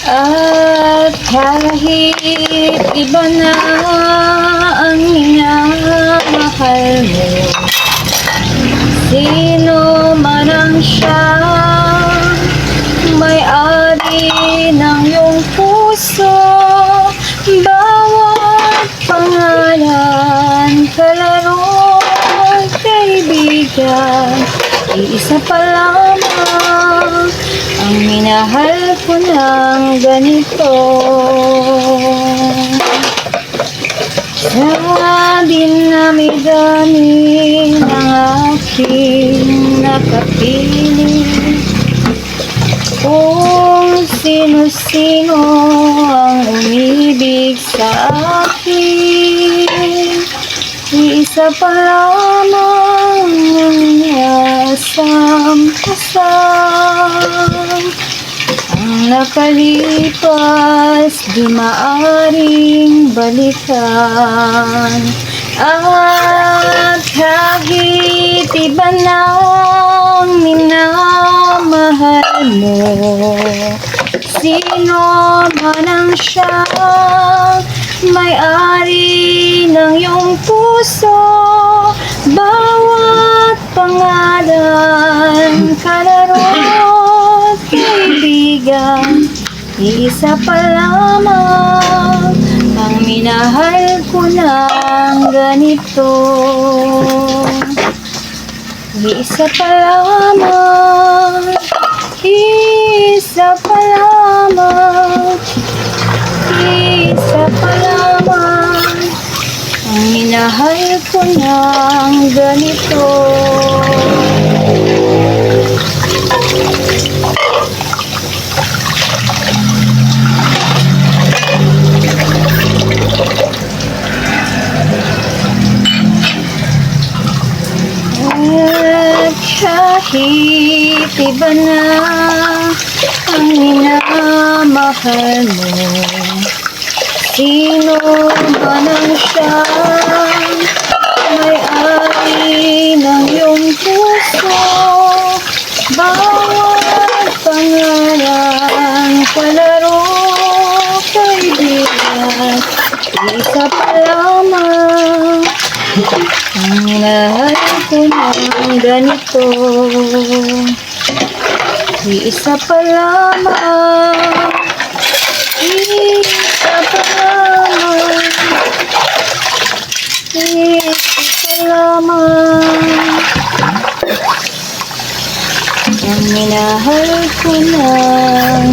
At kahit iba na ang minamahal mo, sino man ang siya, may-ari ng iyong puso. Bawat pangalan, kalaro, kaibigan, iisa pa lamang ang minahal ko ng ganito. Sa dinami-dami ng aking nakapiling, kung sino-sino ang umibig sa akin, isa pa lamang ang asam-asam. Ang nakalipas di maaring balikan. At kahit iba na ang minamahal mo, sino man ang siya, may-ari ng iyong puso. Bawat pangalan, kalaro, kaibigan, isa pa lamang ang minahal ko ng ganito. Isa pa lamang, isa pa lamang, isa pa lamang ang minahal ko ng ganito. At kahit iba na ang minamahal mo, sino man ang siya, may-ari ng iyong puso. Bawat pangalan, kalaro, kaibigan, isa pa lamang ang minahal ko ng ganito. Isa pa lamang, isa pa lamang, isa pa lamang ang minahal ko ng